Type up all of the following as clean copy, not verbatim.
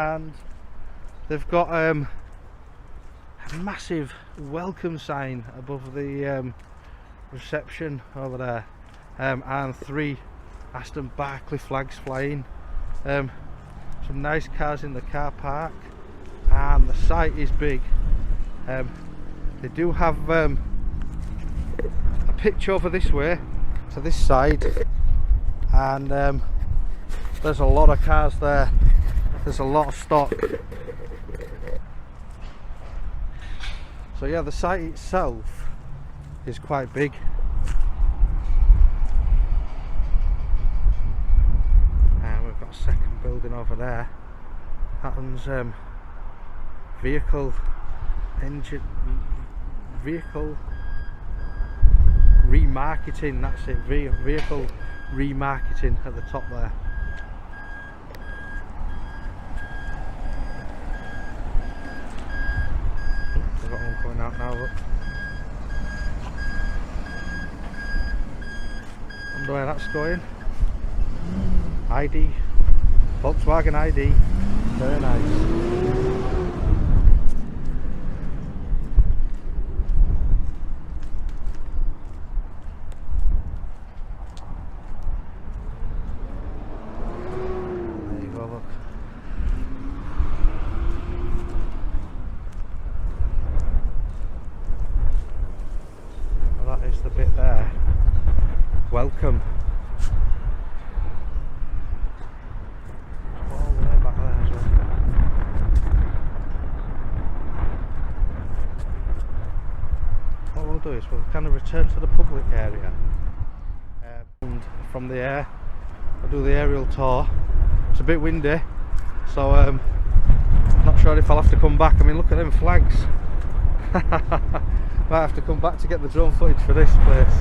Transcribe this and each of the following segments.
And they've got a massive welcome sign above the reception over there, and 3 Aston Barclay flags flying. Some nice cars in the car park, and the site is big. They do have a pitch over this way to this side, and there's a lot of cars there. There's a lot of stock. So yeah, the site itself is quite big. And we've got a second building over there. That one's vehicle remarketing. That's it, vehicle remarketing at the top there. I've got one coming out now, look. I wonder where that's going. ID, Volkswagen ID, very nice. The bit there, welcome, all the way back there as well. What we'll do is we'll kind of return to the public area, and from the air I'll do the aerial tour. It's a bit windy, so not sure if I'll have to come back. I mean, look at them flags. Might have to come back to get the drone footage for this place.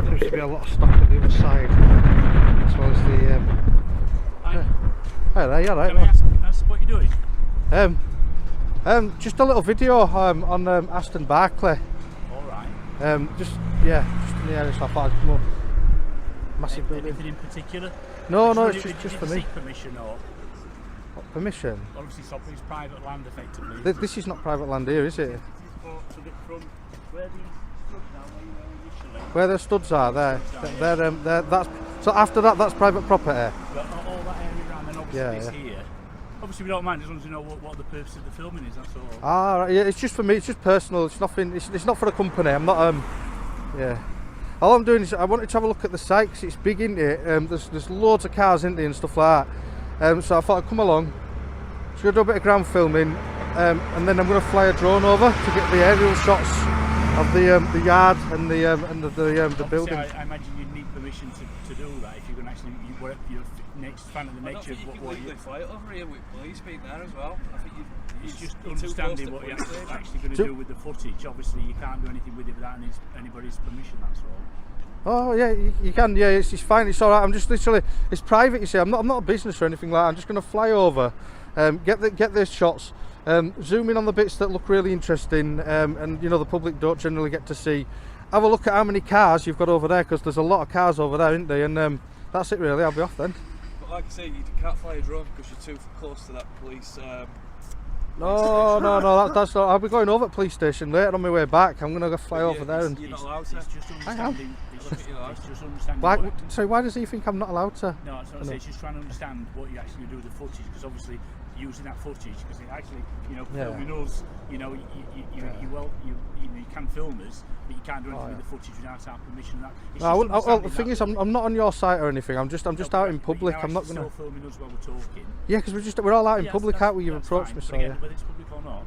There seems to be a lot of stock on the other side, as well as the. Hi there, you alright? Can I ask what you're doing? Just a little video on Aston Barclay. Alright. Just in the area, so I thought I'd come up. Massive building. Anything in particular? No, it's just for me. Seek permission or? Permission? Obviously, it's private land, effectively. This is not private land here, is it? This is to the front, where these studs are, where you were initially. Where the studs are, there. That's so. After that, that's private property. But all that area around, and obviously this here. Obviously, we don't mind as long as we know what the purpose of the filming is. That's all. Ah, right, yeah. It's just for me. It's just personal. It's nothing. It's not for a company. I'm not. Yeah. All I'm doing is I wanted to have a look at the site because it's big, isn't it? There's loads of cars in there and stuff like that. So I thought I'd come along. So we'll do a bit of ground filming, and then I'm going to fly a drone over to get the aerial shots of the yard and the building. I imagine you'd need permission to do that if you're going to actually you're fan of the nature of what you fly it over here with police being there as well. I think it's just understanding what you're actually going to do with the footage. Obviously, you can't do anything with it without anybody's permission. That's all. Oh yeah, you can. Yeah, it's fine. It's all right. I'm just literally. It's private. You see, I'm not a business or anything like that. I'm just going to fly over. Get the shots, zoom in on the bits that look really interesting, and you know the public don't generally get to see. Have a look at how many cars you've got over there, because there's a lot of cars over there, isn't there? And that's it really. I'll be off then. But like I say, you can't fly a drone because you're too close to that police. No, that's not. I'll be going over at police station later on my way back. I'm gonna go fly over there, and you're not allowed to. It's just understanding. Why? Sorry, why does he think I'm not allowed to? No, it's just trying to understand what you actually do with the footage, because obviously using that footage, because it actually, filming us, you can film us, but you can't do anything with the footage without our permission. Well, the thing is, I'm not on your site or anything. I'm just out in public. I'm not going to. Still filming us while we're talking. Yeah, because we're all out in public, aren't we? You've approached me, so yeah. Whether it's public or not,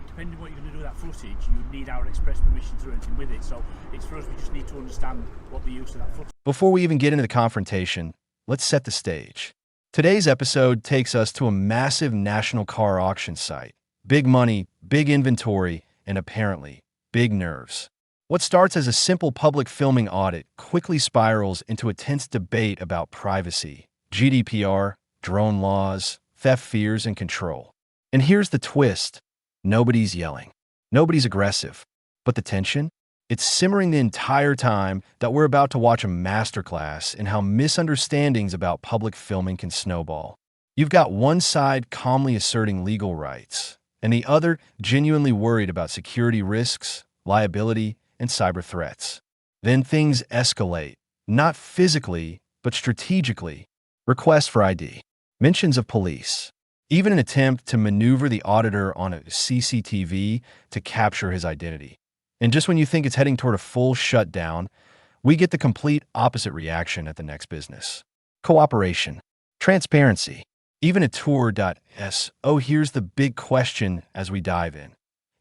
depending on what you're going to do with that footage, you need our express permission to do anything with it. So it's for us. We just need to understand what the use of that footage. Before we even get into the confrontation, let's set the stage. Today's episode takes us to a massive national car auction site. Big money, big inventory, and apparently, big nerves. What starts as a simple public filming audit quickly spirals into a tense debate about privacy, GDPR, drone laws, theft fears, and control. And here's the twist. Nobody's yelling. Nobody's aggressive. But the tension? It's simmering the entire time that we're about to watch a masterclass in how misunderstandings about public filming can snowball. You've got one side calmly asserting legal rights, and the other genuinely worried about security risks, liability, and cyber threats. Then things escalate, not physically, but strategically. Requests for ID, mentions of police, even an attempt to maneuver the auditor on a CCTV to capture his identity. And just when you think it's heading toward a full shutdown, we get the complete opposite reaction at the next business. Cooperation, transparency, even a tour.s. Oh, here's the big question as we dive in.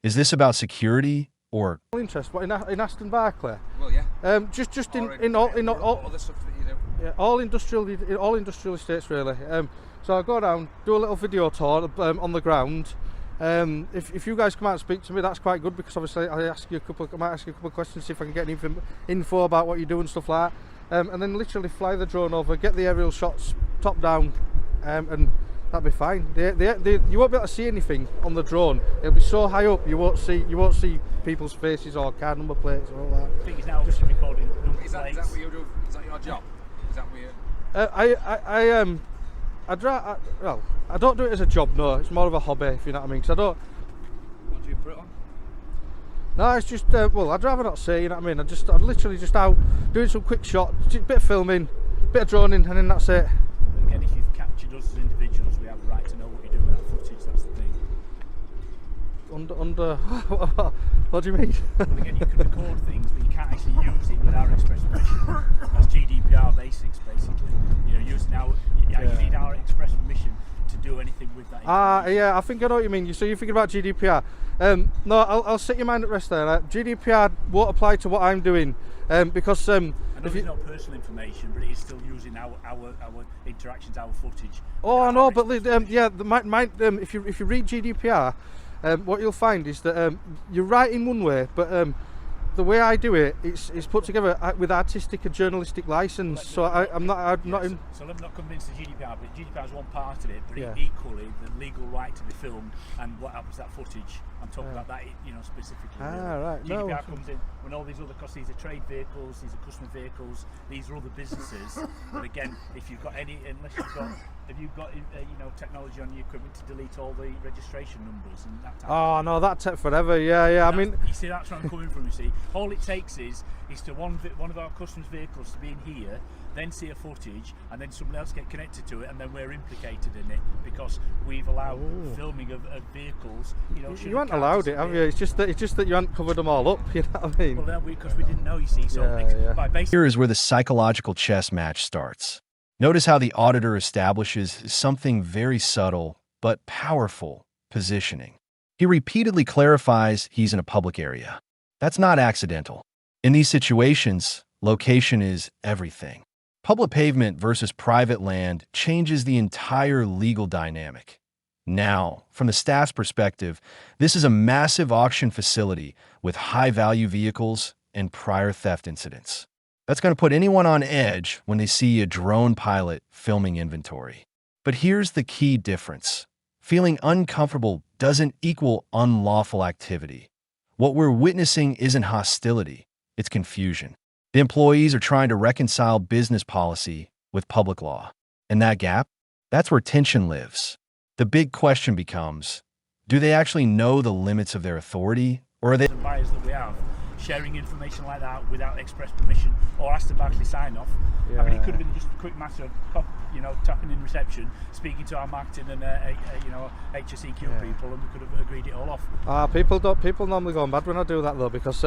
Is this about security or interest? What, in Aston Barclay? Well, yeah. Just Or in all other stuff that you do. yeah, all industrial estates really. So I go down, do a little video tour on the ground. If you guys come out and speak to me, that's quite good, because obviously I might ask you a couple of questions, see if I can get any info about what you do and stuff like that. And then literally fly the drone over, get the aerial shots top down, and that'll be fine. You won't be able to see anything on the drone. It'll be so high up, you won't see people's faces or car number plates or all that. I think it's now just recording number Is that plates. what you do? Is that your job? Is that what you... Well, I don't do it as a job, no. It's more of a hobby, if you know what I mean. 'Cause I don't. What do you put it on? No, it's just well, I'd rather not say. You know what I mean? I'm literally just out doing some quick shots, just a bit of filming, bit of droning, and then that's it. But again, if you've captured us as individuals, we have the right to know what you do with that footage. That's the thing. Under what do you mean? But again, you can record things, but you can't actually use it without express permission. That's GDPR basics, basically. You know, using our, you need our express permission to do anything with that information. Yeah, I think I know what you mean. So you're thinking about GDPR. No, I'll set your mind at rest there. GDPR won't apply to what I'm doing, because I know it's not personal information, but it is still using our interactions, our footage. Oh, I know, but if you read GDPR, what you'll find is that you're right in one way, but the way I do it, it's put together with artistic and journalistic license. So I'm not in. So I'm not convinced of GDPR, but GDPR is one part of it. But Yeah. equally, the legal right to be filmed and what happens to that footage. I'm talking about that, specifically. Right. GDPR No. comes in when all these other, because these are trade vehicles, these are customer vehicles, these are other businesses. And again, if you've got have you got technology on your equipment to delete all the registration numbers and that type of thing? No, that took forever. Yeah. I mean, you see, that's where I'm coming from. You see, all it takes is to one of our customers' vehicles to be in here, then see a footage, and then someone else get connected to it, and then we're implicated in it because we've allowed filming of vehicles. you haven't allowed it, have you? It's just that you haven't covered them all up. You know what I mean? Well, because we didn't know. You see, so by basically. Here is where the psychological chess match starts. Notice how the auditor establishes something very subtle but powerful: positioning. He repeatedly clarifies he's in a public area. That's not accidental. In these situations, location is everything. Public pavement versus private land changes the entire legal dynamic. Now, from the staff's perspective, this is a massive auction facility with high-value vehicles and prior theft incidents. That's going to put anyone on edge when they see a drone pilot filming inventory. But here's the key difference. Feeling uncomfortable doesn't equal unlawful activity. What we're witnessing isn't hostility, it's confusion. The employees are trying to reconcile business policy with public law. And that gap, that's where tension lives. The big question becomes, do they actually know the limits of their authority, or are they... The buyers that we have sharing information like that without express permission or Aston Barclay sign off. I mean, it could have been just a quick matter of tapping in reception, speaking to our marketing and HSEQ people, and we could have agreed it all off. People normally go mad when I do that though, because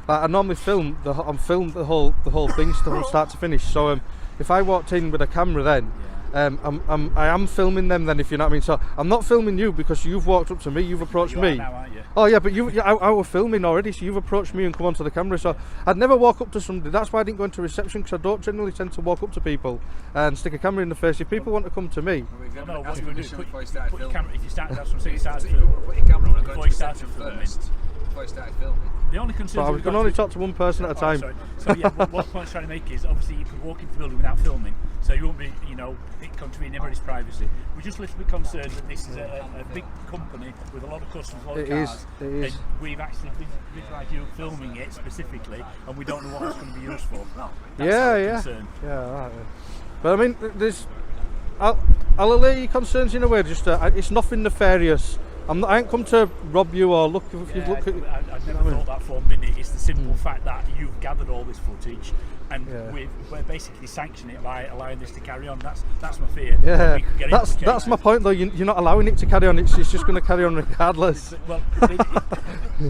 I normally film the whole thing from start to finish. So if I walked in with a camera then. I am filming them then, if you know what I mean. So I'm not filming you because you've walked up to me, you've approached me. Now, aren't you? Oh yeah, but I was filming already, so you've approached me and come onto the camera. So I'd never walk up to somebody. That's why I didn't go into reception, because I don't generally tend to walk up to people and stick a camera in the face. If people want to come to me, no, what you would do is put your camera. If you started out from Put your camera on and go into reception first before you started filming. The only concern But I can only talk to one person at a time. Sorry. So yeah, what the point I'm trying to make is obviously you could walk into the building without filming, so you won't be, it contravening everybody's privacy. We're just a little bit concerned that this is a big company with a lot of customers, a lot of cars, It is. and we've actually visualised you filming it specifically, and we don't know what it's going to be used for. That's our concern. Yeah, right. Yeah. But I mean, I'll allay your concerns in a way. Just it's nothing nefarious. I ain't come to rob you or look. If you look at, I've never thought that for a minute. It's the simple fact that you've gathered all this footage, and we're basically sanctioning it by allowing this to carry on. That's my fear. Yeah, that's my point though. You're not allowing it to carry on. It's just going to carry on regardless. Well, but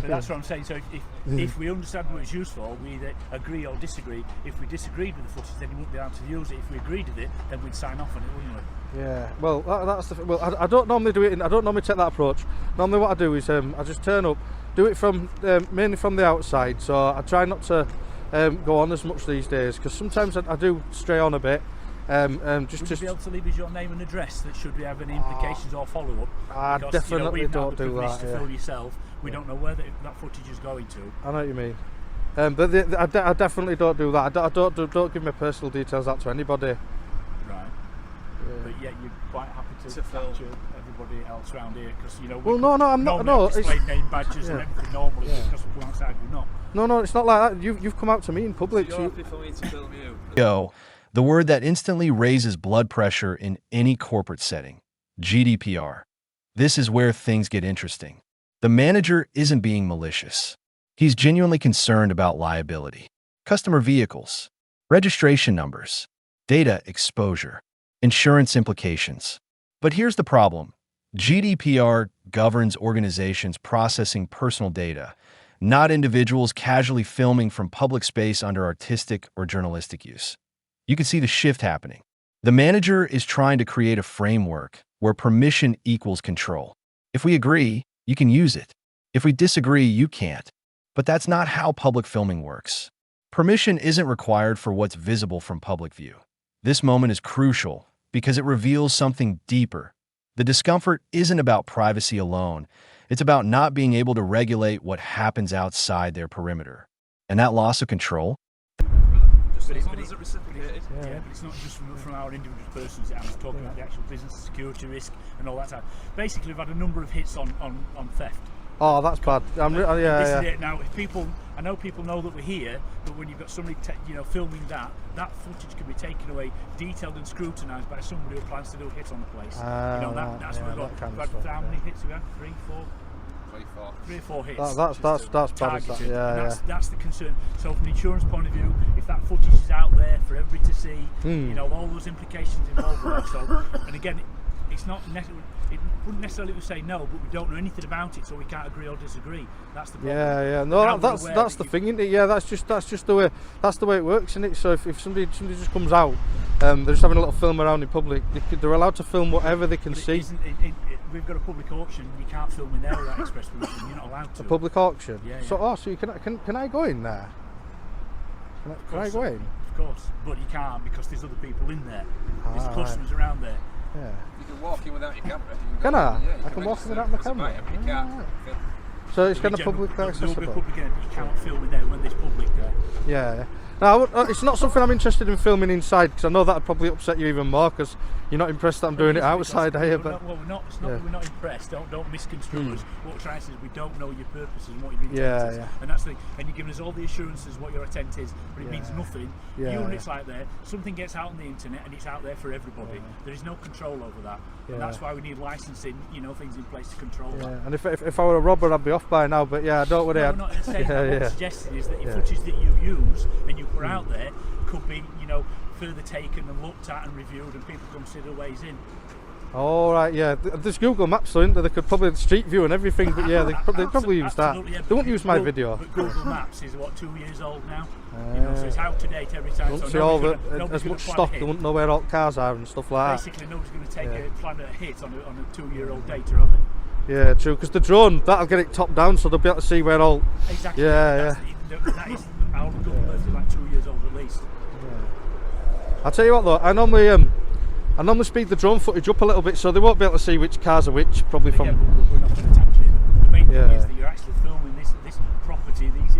that's what I'm saying. So if we understand what it's used for, we either agree or disagree. If we disagreed with the footage, then you wouldn't be able to use it. If we agreed with it, then we'd sign off on it, wouldn't we? Yeah, well, that's the. Well, I don't normally do it. I don't normally take that approach. Normally, what I do is I just turn up, do it from mainly from the outside. So I try not to go on as much these days because sometimes I do stray on a bit. Would you be able to leave us your name and address that should we have any implications or follow up? I definitely we've don't not the do privilege that. to fill yourself. We don't know where that footage is going to. I know what you mean. But I definitely don't do that. I don't give my personal details out to anybody. Right. But yet you're quite happy to capture everybody else around here because I'm not. No, display name badges and everything normally because we're outside. We're not. No, it's not like that. You've come out to me in public. So you're happy for me to film you? Go. The word that instantly raises blood pressure in any corporate setting. GDPR. This is where things get interesting. The manager isn't being malicious. He's genuinely concerned about liability. Customer vehicles, registration numbers, data exposure, insurance implications. But here's the problem. GDPR governs organizations processing personal data, not individuals casually filming from public space under artistic or journalistic use. You can see the shift happening. The manager is trying to create a framework where permission equals control. If we agree, you can use it. If we disagree, you can't. But that's not how public filming works. Permission isn't required for what's visible from public view. This moment is crucial because it reveals something deeper. The discomfort isn't about privacy alone. It's about not being able to regulate what happens outside their perimeter. And that loss of control? But it's not just from our individual persons. I'm talking about the actual business security risk and all that stuff. Basically, we've had a number of hits on theft. Oh, that's bad. This is it. Now, I know people know that we're here, but when you've got somebody, filming that footage can be taken away, detailed and scrutinised by somebody who plans to do a hit on the place. That's what we've got. How many hits have we had? 3, 4. 3 or 4 hits. That's bad. That's the concern. So from an insurance point of view, if that footage is out there for everybody to see, all those implications involved with it. So, and again, it's not necessarily. It wouldn't necessarily say no, but we don't know anything about it, so we can't agree or disagree. That's the problem. Yeah. No, that's the thing, isn't it? Yeah, that's just the way it works, isn't it? So if somebody just comes out, they're just having a little film around in public. They're allowed to film whatever they can see. We've got a public auction. You can't film in there without express permission. You're not allowed to. A public auction. Yeah. So you can I go in there? Can I go in? Of course, but you can't because there's other people in there. There's customers around there. Yeah. You can walk in without your camera. Can I? Yeah, I can walk in without my camera. You can't. So it's kind of public accessible. You can't film in there when there's public there. Yeah. No, it's not something I'm interested in filming inside because I know that'd probably upset you even more because you're not impressed that I'm doing it outside, are you? We're not impressed. Don't misconstrue us. What we're trying to say is we don't know your purposes and what your intent is. And that's and you're giving us all the assurances what your intent is, but it means nothing. Units like there, something gets out on the internet and it's out there for everybody. There is no control over that. And that's why we need licensing, things in place to control that. And if I were a robber, I'd be off by now. But don't worry. I'm not saying that. What I'm suggesting is that your footage that you use and you put out there could be, further taken and looked at and reviewed, and people consider ways in. All right, yeah. There's Google Maps, so they could probably Street View and everything, but they probably use that. Yeah, they won't use my video. But Google Maps is 2 years old now. So it's out to date every time. Don't so see as much stock. They won't know where all cars are and stuff like that. Basically, nobody's going to take plan a hit on a 2-year-old data, are they? Yeah, true. Because the drone that'll get it top down, so they'll be able to see where all. Exactly. Yeah. That is our Google Earth is like 2 years old at least. I'll tell you what though, I normally speed the drone footage up a little bit so they won't be able to see which cars are which, probably from... Yeah, we're not going to tangent. The main thing is that you're actually filming this property, these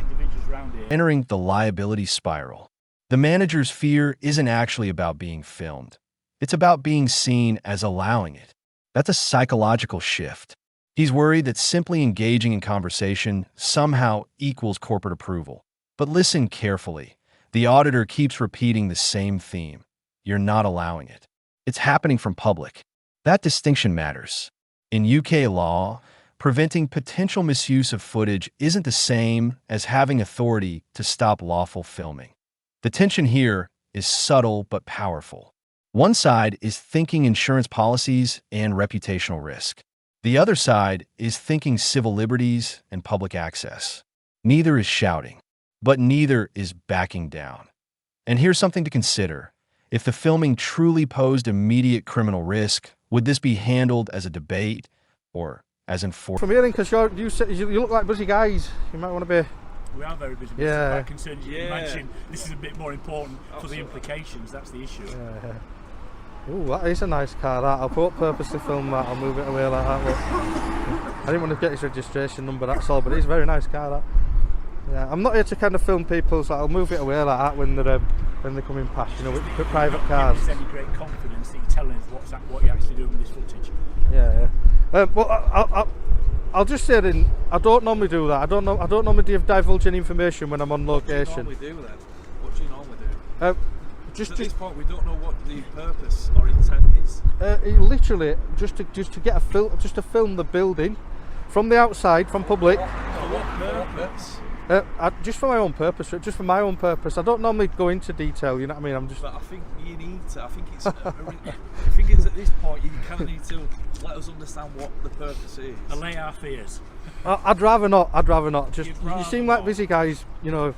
entering the liability spiral. The manager's fear isn't actually about being filmed. It's about being seen as allowing it. That's a psychological shift. He's worried that simply engaging in conversation somehow equals corporate approval. But listen carefully. The auditor keeps repeating the same theme. You're not allowing it. It's happening from public. That distinction matters. In UK law, preventing potential misuse of footage isn't the same as having authority to stop lawful filming. The tension here is subtle but powerful. One side is thinking insurance policies and reputational risk. The other side is thinking civil liberties and public access. Neither is shouting, but neither is backing down. And here's something to consider. If the filming truly posed immediate criminal risk, would this be handled as a debate or as enforcement? From hearing, because you look like busy guys, you might want to be... We are very busy. Yeah. Quite concerned. You can imagine this is a bit more important for the implications. That's the issue. Yeah. Ooh, that is a nice car, that. I'll purposely film that. I'll move it away like that. Look. I didn't want to get his registration number, that's all, but it's a very nice car, that. Yeah, I'm not here to kind of film people, so I'll move it away like that when they're coming past, you know, with private cars. There's any great confidence that you're telling us what you're actually doing with this footage. Yeah. Well, I'll just say then, I don't normally do that. I don't normally divulge any information when I'm on location. What do you normally do then? What do you normally do? Just at this point, we don't know what the purpose or intent is. Literally, just to get just to film the building from the outside, from public. For what purpose? Just for my own purpose. Just for my own purpose. I don't normally go into detail. You know what I mean? I'm just. But I think you need to. I think it's. I think it's at this point you kind of need to let us understand what the purpose is. Allay our fears. I'd rather not. Just you seem like busy guys. You know.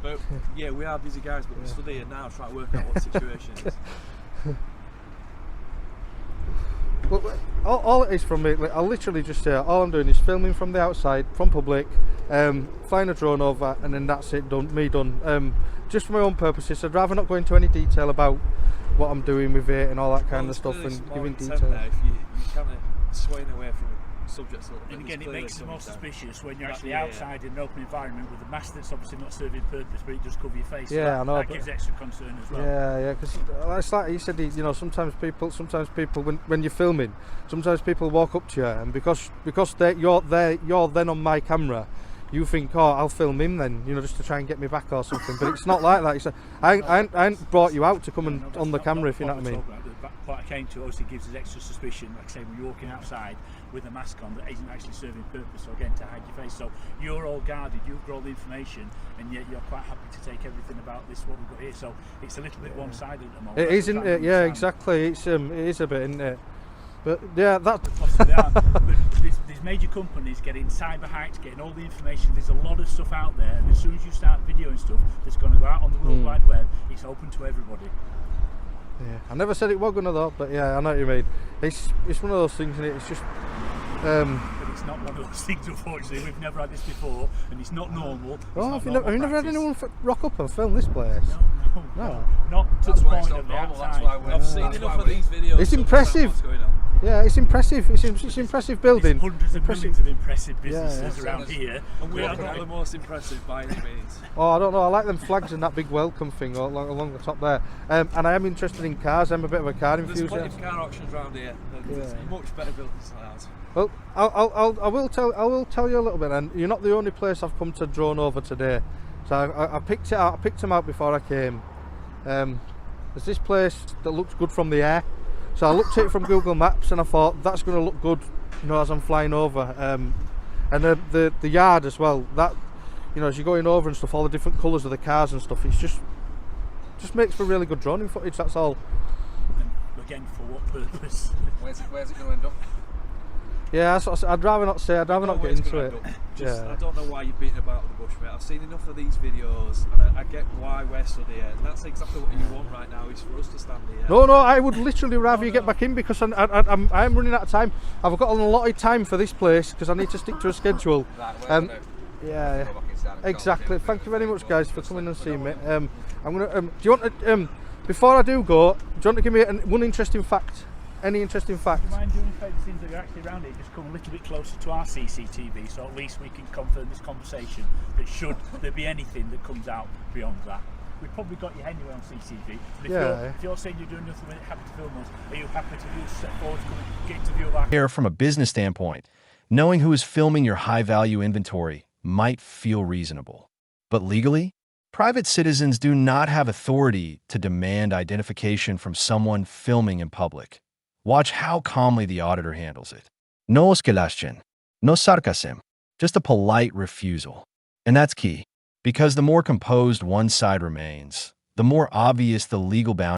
But yeah, we are busy guys, but we're still here now trying to work out what the situation is. Well, all it is from me, I'll literally just say, all I'm doing is filming from the outside, from public, flying a drone over, and then that's it, done. Just for my own purposes. I'd rather not go into any detail about what I'm doing with it and all that kind of stuff, and giving details. If you kind of swaying away from subjects a little bit. And again, it makes it more suspicious when you're actually outside in an open environment with a mask that's obviously not serving purpose, but it does cover your face. Yeah, so I know. That gives extra concern as well. Yeah, because it's like you said, you know, sometimes people, when you're filming, sometimes people walk up to you, and because you're then on my camera, you think, oh, I'll film him then, you know, just to try and get me back or something. But it's not like that. It's I ain't brought you out to come and on the camera, if you know what I mean. What I came to obviously gives us extra suspicion, like I say, when you're walking outside with a mask on that isn't actually serving purpose, so again, to hide your face. So you're all guarded, you've got all the information, and yet you're quite happy to take everything about this, what we've got here. So it's a little bit one-sided at the moment. It isn't it? Yeah, exactly. It is a bit, isn't it? But yeah, that. Possibly are. But there's major companies getting cyber hacked, getting all the information. There's a lot of stuff out there, and as soon as you start videoing stuff that's going to go out on the World Wide Web, it's open to everybody. Yeah, I never said it was gonna though, but yeah, I know what you mean. It's one of those things, and it's just. But it's not one of those things, unfortunately. We've never had this before, and it's not normal. Have you never had anyone rock up and film this place? No. Not to the point of the outside. I've seen enough of these videos. It's impressive. Yeah, it's impressive. It's impressive building. There's hundreds of millions of impressive businesses around here. And we are not the most impressive by any means. Oh, I don't know. I like them flags and that big welcome thing along the top there. And I am interested in cars. I'm a bit of a car enthusiast. There's plenty of car auctions around here. There's much better buildings than ours. Well, I will tell you a little bit. And you're not the only place I've come to drone over today. So I picked it out. I picked them out before I came. There's this place that looks good from the air. So I looked at it from Google Maps and I thought that's going to look good, you know, as I'm flying over. And the yard as well. That, you know, as you're going over and stuff, all the different colours of the cars and stuff. It's just makes for really good droning footage. That's all. And again, for what purpose? Where's it going to end up? Yeah, that's what I'd rather not say. I'd rather not get into it. I don't know why you're beating about the bush, mate. I've seen enough of these videos, and I get why we're stood here. And that's exactly what you want right now, is for us to stand here. No, I would literally rather you get back in, because I'm running out of time. I've got an allotted time for this place because I need to stick to a schedule. Yeah, exactly. Thank you very much, guys, for coming and seeing me. I'm gonna. Do you want to? Before I do go, do you want to give me one interesting fact? Any interesting Do facts? you mind doing a favour, since you're actually around it, just come a little bit closer to our CCTV, so at least we can confirm this conversation that should there be anything that comes out beyond that. We've probably got you anyway on CCTV, but if you're saying you're doing nothing with it, happy to film us, are you happy to use step forward to come and get into view of our... Here, from a business standpoint, knowing who is filming your high-value inventory might feel reasonable. But legally, private citizens do not have authority to demand identification from someone filming in public. Watch how calmly the auditor handles it. No escalation, no sarcasm, just a polite refusal. And that's key, because the more composed one side remains, the more obvious the legal boundary